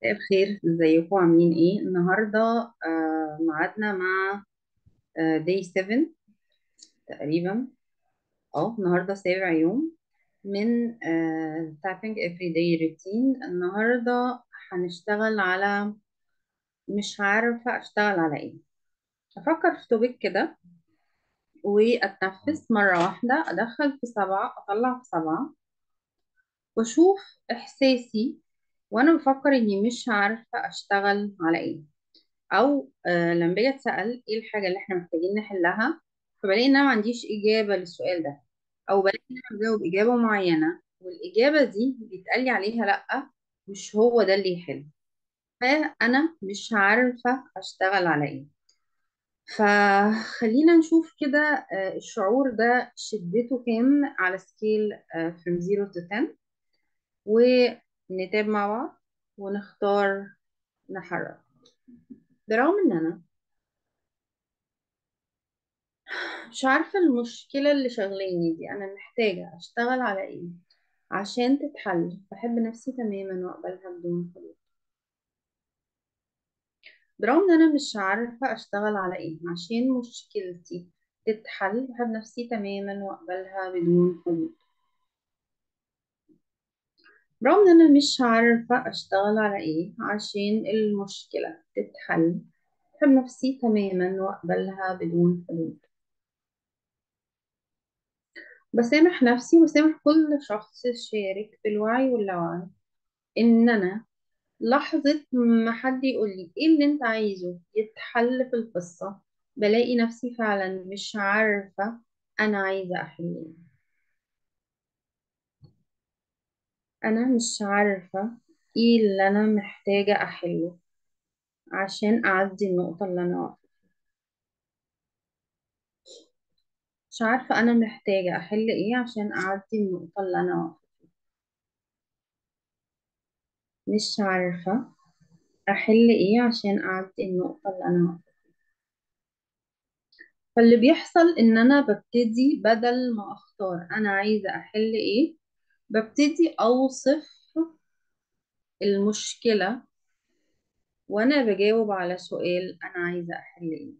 مساء الخير، ازيكم عاملين ايه النهارده؟ ميعادنا مع داي 7 تقريبا. النهارده سابع يوم من tapping everyday routine. النهارده هنشتغل على، مش عارفة اشتغل على ايه. افكر في توبيك كده واتنفس مرة واحدة، ادخل في سبعة اطلع في سبعة، واشوف احساسي وانا بفكر اني مش عارفة اشتغل على ايه. او لما باجي اتسال ايه الحاجه اللي احنا محتاجين نحلها، فبلاقي ان انا ما عنديش اجابه للسؤال ده، او بلاقي ان انا بجاوب اجابه معينه والاجابه دي بيتقال لي عليها لا، مش هو ده اللي يحل. فانا مش عارفه اشتغل على ايه. فخلينا نشوف كده الشعور ده شدته كام على سكيل from 0 to 10، ونتابع مع بعض ونختار نحرك. برغم ان انا مش عارفة المشكلة اللي شغلاني دي أنا محتاجة أشتغل على إيه عشان تتحل. بحب نفسي تماما وأقبلها بدون حدود. برغم إن أنا مش عارفة أشتغل على إيه عشان مشكلتي تتحل، بحب نفسي تماما وأقبلها بدون حدود. برغم إن أنا مش عارفة أشتغل على إيه عشان المشكلة تتحل، بحب نفسي تماما وأقبلها بدون حدود. بسامح نفسي وبسامح كل شخص شارك في الوعي واللاوعي. إن أنا لحظة ما حد يقول لي ايه اللي انت عايزه يتحل في القصة، بلاقي نفسي فعلا مش عارفة انا عايزة احل ايه. انا مش عارفة ايه اللي انا محتاجة احله عشان اعدي النقطة اللي انا واقفة. مش عارفة انا محتاجة احل ايه عشان اعدي النقطة اللي انا واقفة. مش عارفة احل ايه عشان اعدي النقطة اللي انا واقفة. فاللي بيحصل ان انا ببتدي بدل ما اختار انا عايزة احل ايه، ببتدي اوصف المشكلة وأنا بجاوب على سؤال أنا عايزة أحل إيه.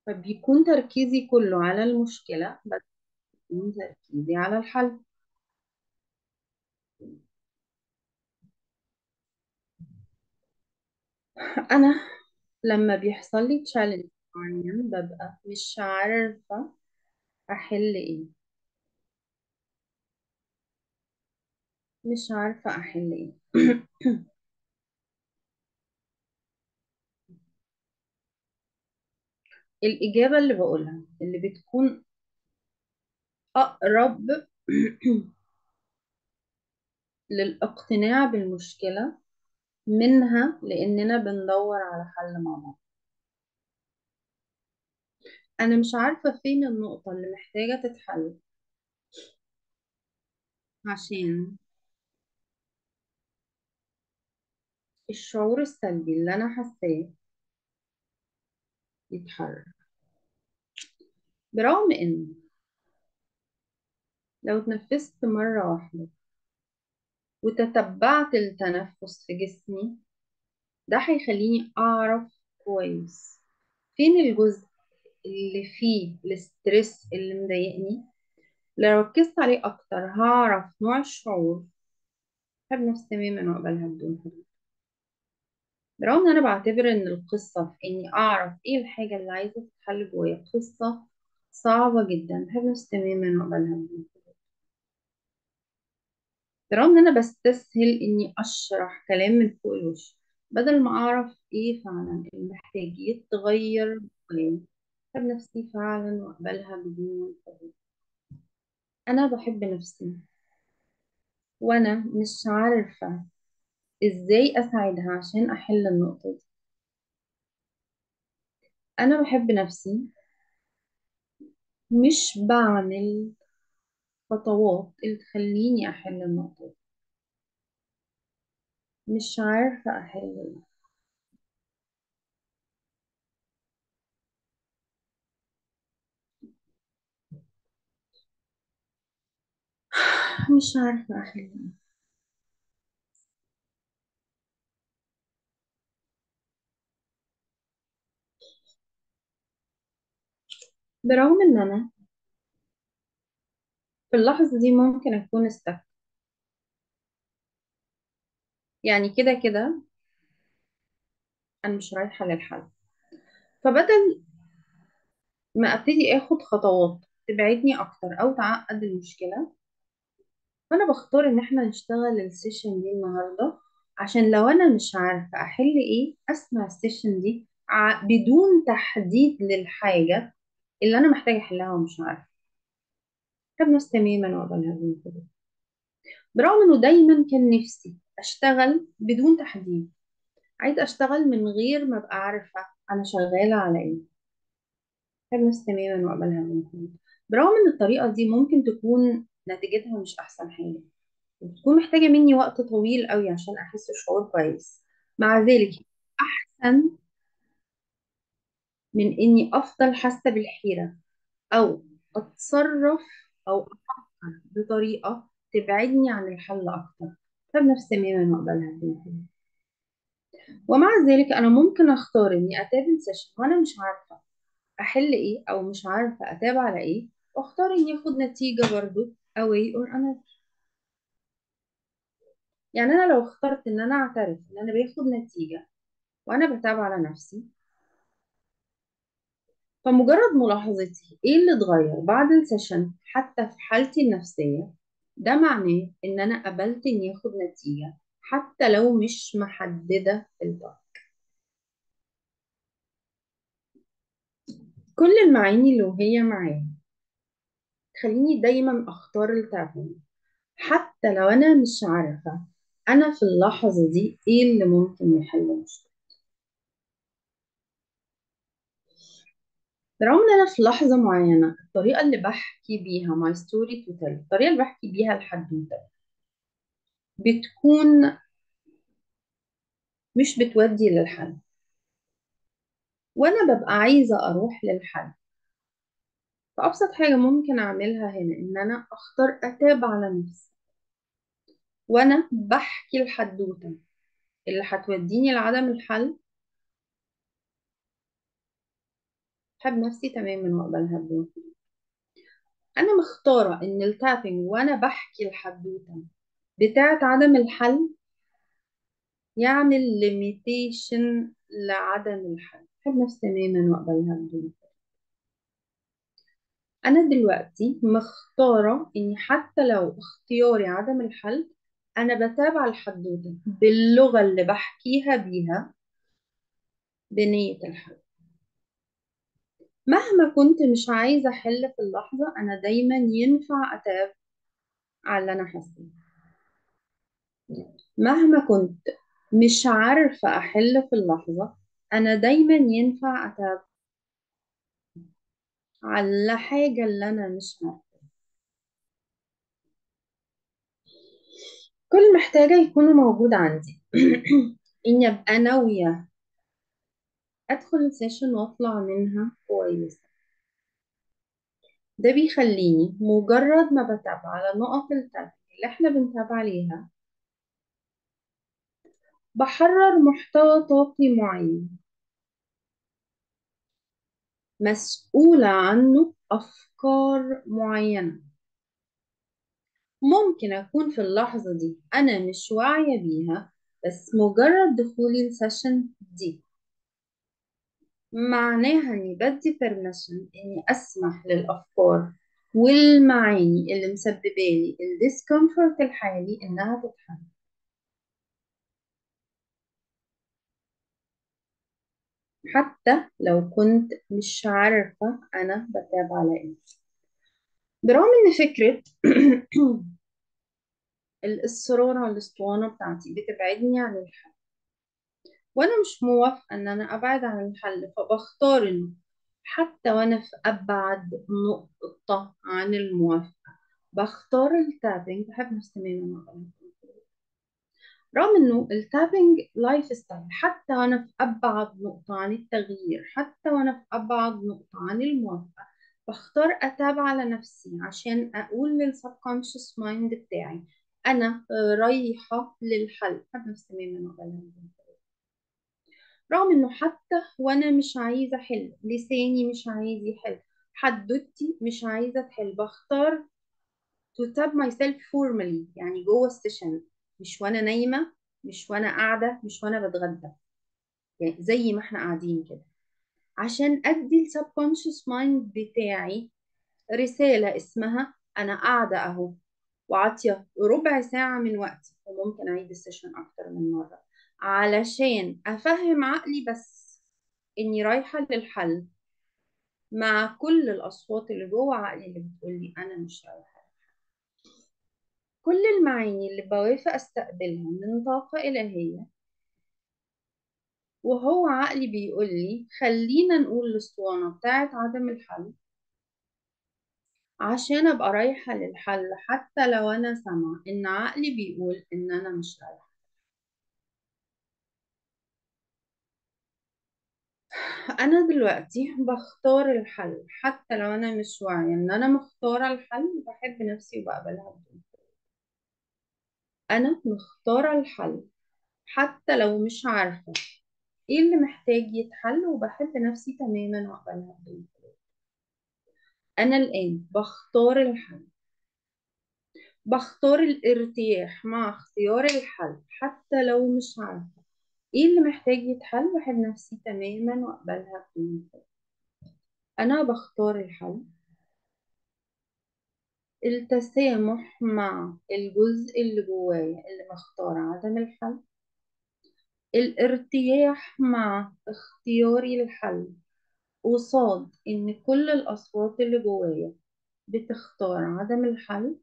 فبيكون تركيزي كله على المشكلة بس بيكون تركيزي على الحل. أنا لما بيحصل لي تشالنج معين ببقى مش عارفة أحل إيه. مش عارفة أحل إيه. الإجابة اللي بقولها اللي بتكون أقرب للاقتناع بالمشكلة منها، لأننا بندور على حل مع بعض. أنا مش عارفة فين النقطة اللي محتاجة تتحل عشان الشعور السلبي اللي أنا حاساه يتحرك. برغم إن لو اتنفست مرة واحدة وتتبعت التنفس في جسمي، ده هيخليني أعرف كويس فين الجزء اللي فيه الاسترس اللي مضايقني. لو ركزت عليه أكتر هعرف نوع الشعور. بحب نفسي تماما وأقبلها بدون حدود. برغم إن أنا بعتبر إن القصة في إني أعرف إيه الحاجة اللي عايزة تتحل جوايا قصة صعبة جدا، بحب نفسي تماما وأقبلها بدون حدود. برغم ان انا بستسهل اني اشرح كلام من فوق الوش بدل ما اعرف ايه فعلا اللي محتاج يتغير جوايا. بحب نفسي فعلا واقبلها بدون حدود. انا بحب نفسي وانا مش عارفة ازاي اساعدها عشان احل النقطة دي. انا بحب نفسي، مش بعمل خطوات اللي تخليني احل النقطة دي. مش عارفة احل. مش عارفة أحل. برغم إن أنا في اللحظة دي ممكن أكون يعني كده كده أنا مش رايحة للحل. فبدل ما أبتدي آخد خطوات تبعدني أكتر أو تعقد المشكلة، فأنا بختار إن إحنا نشتغل السيشن دي النهاردة، عشان لو أنا مش عارفة أحل إيه أسمع السيشن دي بدون تحديد للحاجة اللي أنا محتاجة أحلها ومش عارفة. كان ناس تماما وقبلها من كده، برغم إنه دايما كان نفسي أشتغل بدون تحديد. عايزة أشتغل من غير ما أبقى عارفة أنا شغالة على إيه. كان ناس تماما وقبلها من كده، برغم إن الطريقة دي ممكن تكون نتيجتها مش أحسن حاجة، بتكون محتاجة مني وقت طويل قوي عشان أحس شعور كويس. مع ذلك أحسن من إني أفضل حاسة بالحيرة، أو أتصرف أو أفكر بطريقة تبعدني عن الحل أكتر. فبنفس تماما وأقبلها جدا. ومع ذلك أنا ممكن أختار إني أتابع سيشن وأنا مش عارفة أحل إيه أو مش عارفة أتابع على إيه، وأختار إني أخد نتيجة برضو away or another. يعني أنا لو اخترت إن أنا أعترف إن أنا باخد نتيجة وأنا بتابع على نفسي، فمجرد ملاحظتي ايه اللي اتغير بعد السيشن حتى في حالتي النفسية، ده معناه ان انا قبلت اني اخد نتيجة حتى لو مش محددة الوقت. كل المعاني اللي وهي معايا خليني دايما اختار التعبير، حتى لو انا مش عارفة انا في اللحظة دي ايه اللي ممكن يحل المشكلة. رغم ان انا في لحظة معينة الطريقة اللي بحكي بيها my story to tell، الطريقة اللي بحكي بيها الحدوتة بتكون مش بتودي للحل، وانا ببقى عايزة اروح للحل. فابسط حاجة ممكن اعملها هنا ان انا اختار اتابع على نفسي وانا بحكي الحدوتة اللي هتوديني لعدم الحل. بحب نفسي تماما واقبلها بدون. انا مختارة ان التابنج وانا بحكي الحدوتة بتاعت عدم الحل يعمل ليميتيشن لعدم الحل. بحب نفسي تماما واقبلها بدون. أنا دلوقتي مختارة إني حتى لو اختياري عدم الحل، أنا بتابع الحدوتة باللغة اللي بحكيها بيها بنية الحل. مهما كنت مش عايزة أحل في اللحظة، أنا دايما ينفع أتابع على اللي أنا حاسة. مهما كنت مش عارفة أحل في اللحظة، أنا دايما ينفع أتابع على الحاجة اللي أنا مش عارفة. كل محتاجة يكون موجود عندي إني أبقى ناوية ادخل السيشن واطلع منها كويسة. ده بيخليني مجرد ما بتابع على نقط التابع اللي احنا بنتابع عليها بحرر محتوى طاقي معين مسؤولة عنه أفكار معينة ممكن أكون في اللحظة دي أنا مش واعية بيها، بس مجرد دخولي السيشن دي معناها إني بدي permission إني أسمح للأفكار والمعاني اللي مسببالي الديسكomfort الحالي إنها تتحل، حتى لو كنت مش عارفة أنا بتابع على إيه. برغم إن فكرة الإصرار على الأسطوانة بتاعتي بتبعدني عن الحل، وأنا مش موافقة إن أنا أبعد عن الحل، فبختار إنه حتى وأنا في أبعد نقطة عن الموافقة بختار التابنج. بحب نفسي تماما، رغم انه التابنج لايف ستايل، حتى وانا في ابعد نقطة عن التغيير، حتى وانا في ابعد نقطة عن الموافقة بختار اتابع على نفسي عشان اقول للسبكونشس مايند بتاعي انا رايحه للحل. بحب نفسي تماما وأقبلها. رغم انه حتى وانا مش عايزه احل، لساني مش عايز يحل، حدوتي مش عايزه تحل، بختار to tap myself formally، يعني جوه السيشن، مش وانا نايمه، مش وانا قاعده، مش وانا بتغدى، يعني زي ما احنا قاعدين كده، عشان ادي السبكونشس مايند بتاعي رساله اسمها انا قاعده اهو، وعاطيه ربع ساعه من وقتي، وممكن اعيد السيشن اكتر من مره، علشان افهم عقلي بس اني رايحه للحل، مع كل الاصوات اللي جوه عقلي اللي بتقول لي انا مش رايحه. كل المعاني اللي بوافق استقبلها من طاقه الهيه، وهو عقلي بيقول لي خلينا نقول الاسطوانه بتاعت عدم الحل، عشان ابقى رايحه للحل حتى لو انا سامعه ان عقلي بيقول ان انا مش رايحه. انا دلوقتي بختار الحل حتى لو انا مش واعيه ان انا مختاره الحل، بحب نفسي وبقبلها بدون. انا مختاره الحل حتى لو مش عارفه ايه اللي محتاج يتحل، وبحب نفسي تماما واقبلها بدون. انا الان بختار الحل، بختار الارتياح مع اختيار الحل حتى لو مش عارفه ايه اللي محتاج يتحل، بحب نفسي تماما واقبلها بدون. انا بختار الحل، التسامح مع الجزء اللي جوايا اللي مختار عدم الحل، الارتياح مع اختياري للحل قصاد إن كل الأصوات اللي جوايا بتختار عدم الحل،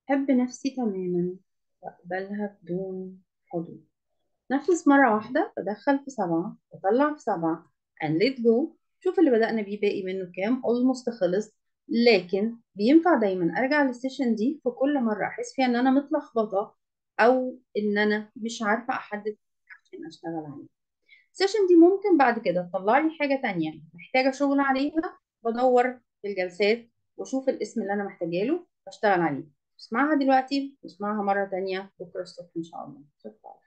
أحب نفسي تماما وأقبلها بدون حدود. نفس مرة واحدة، بدخل في 7 بطلع في 7 and let go. شوف اللي بدأنا بيه باقي منه كام، almost خلص. لكن بينفع دايما أرجع للسيشن دي في كل مرة أحس فيها إن أنا متلخبطة، أو إن أنا مش عارفة أحدد عشان أشتغل عليه. السيشن دي ممكن بعد كده تطلع لي حاجة تانية محتاجة شغل عليها، بدور في الجلسات واشوف الاسم اللي انا محتاجه له بشتغل عليه. اسمعها دلوقتي واسمعها مرة تانية بكرة الصبح ان شاء الله. شكرا.